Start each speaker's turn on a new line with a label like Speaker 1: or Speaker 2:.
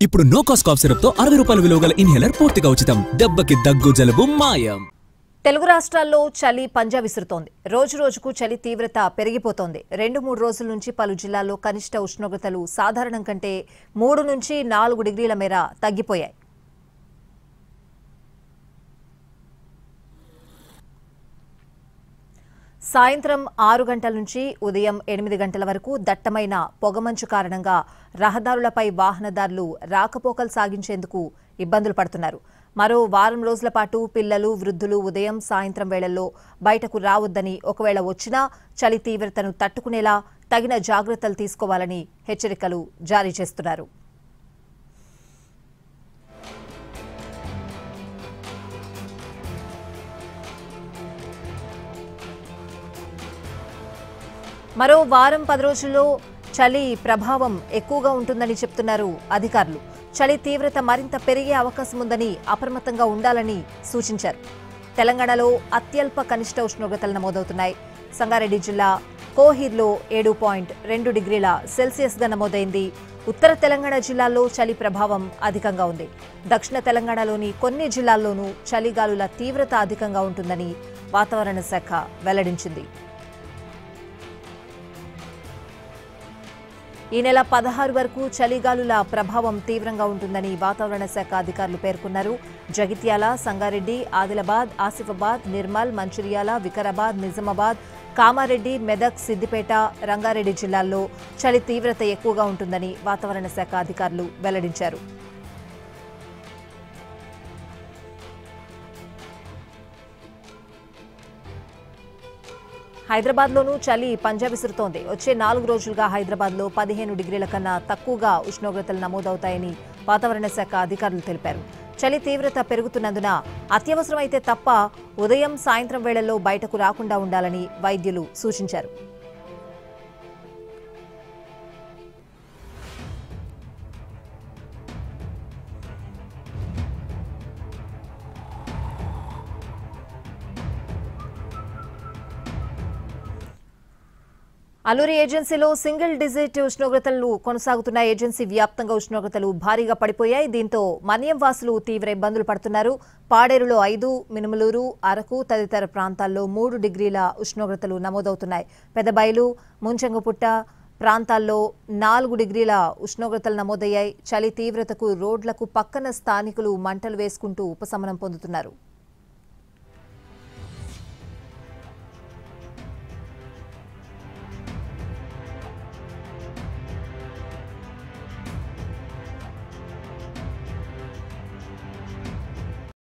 Speaker 1: ఇప్పుడు no cost cough syrup తో 60 రూపాయల విలువ గల ఇన్హేలర్ పూర్తిగా ఉచితం. దెబ్బకి దగ్గు జలుబు మాయం.
Speaker 2: తెలుగు రాష్ట్రాల్లో చలి పంజా విసురుతోంది. రోజు రోజుకు చలి తీవ్రత పెరిగిపోతోంది. 2-3 రోజుల నుంచి పలు జిల్లాల్లో కనిష్ట ఉష్ణోగ్రతలు సాధారణం కంటే 3 నుంచి 4 డిగ్రీల మేర తగ్గిపోయాయి. సాయంత్రం 6 గంటల నుంచి ఉదయం 8 గంటల వరకు దట్టమైన పొగమంచు కారణంగా రహదారులపై వాహనదారులు రాకపోకలు సాగించేందుకు ఇబ్బందులు పడుతున్నారు. మరో వారం రోజుల పాటు పిల్లలు, వృద్ధులు ఉదయం, సాయంత్రం వేళల్లో బయటకు రావద్దని, ఒకవేళ వచ్చినా చలి తీవ్రతను తట్టుకునేలా తగిన జాగ్రత్తలు తీసుకోవాలని హెచ్చరికలు జారీ చేస్తున్నారు. మరో వారం 10 రోజుల్లో చలి ప్రభావం ఎక్కువగా ఉంటుందని చెప్తున్నారు అధికారులు. చలి తీవ్రత మరింత పెరిగే అవకాశం ఉందని అప్రమత్తంగా ఉండాలని సూచించారు. తెలంగాణలో అత్యల్ప కనిష్ట ఉష్ణోగ్రతలు నమోదవుతున్నాయి. సంగారెడ్డి జిల్లా కోహిర్లో 7.2 డిగ్రీల సెల్సియస్గా నమోదైంది. ఉత్తర తెలంగాణ జిల్లాల్లో చలి ప్రభావం అధికంగా ఉంది. దక్షిణ తెలంగాణలోని కొన్ని జిల్లాల్లోనూ చలిగాలుల తీవ్రత అధికంగా ఉంటుందని వాతావరణ శాఖ వెల్లడించింది. ఈ నెల 16 వరకు చలిగాలుల ప్రభావం తీవ్రంగా ఉంటుందని వాతావరణ శాఖ అధికారులు పేర్కొన్నారు. జగిత్యాల, సంగారెడ్డి, ఆదిలాబాద్, ఆసిఫాబాద్, నిర్మల్, మంచిర్యాల, వికారాబాద్, నిజామాబాద్, కామారెడ్డి, మెదక్, సిద్దిపేట, రంగారెడ్డి జిల్లాల్లో చలి తీవ్రత ఎక్కువగా ఉంటుందని వాతావరణ శాఖ అధికారులు వెల్లడించారు. హైదరాబాద్లోనూ చలి పంజా విసురుతోంది. వచ్చే 4 రోజులుగా హైదరాబాద్లో 15 డిగ్రీల కన్నా తక్కువగా ఉష్ణోగ్రతలు నమోదవుతాయని వాతావరణ శాఖ అధికారులు తెలిపారు. చలి తీవ్రత పెరుగుతున్నందున అత్యవసరమైతే తప్ప ఉదయం, సాయంత్రం వేళల్లో బయటకు రాకుండా ఉండాలని వైద్యులు సూచించారు. అల్లూరి ఏజెన్సీలో సింగిల్ డిజిట్ ఉష్ణోగ్రతలు కొనసాగుతున్న ఏజెన్సీ వ్యాప్తంగా ఉష్ణోగ్రతలు భారీగా పడిపోయాయి. దీంతో మన్యం వాసులు తీవ్ర ఇబ్బందులు పడుతున్నారు. పాడేరులో 5, మినుమలూరు, అరకు తదితర ప్రాంతాల్లో 3 డిగ్రీల ఉష్ణోగ్రతలు నమోదవుతున్నాయి. పెదబైలు, ముంచంగుపుట్ట ప్రాంతాల్లో 4 డిగ్రీల ఉష్ణోగ్రతలు నమోదయ్యాయి. చలి తీవ్రతకు రోడ్లకు పక్కన స్థానికులు మంటలు వేసుకుంటూ ఉపశమనం పొందుతున్నారు.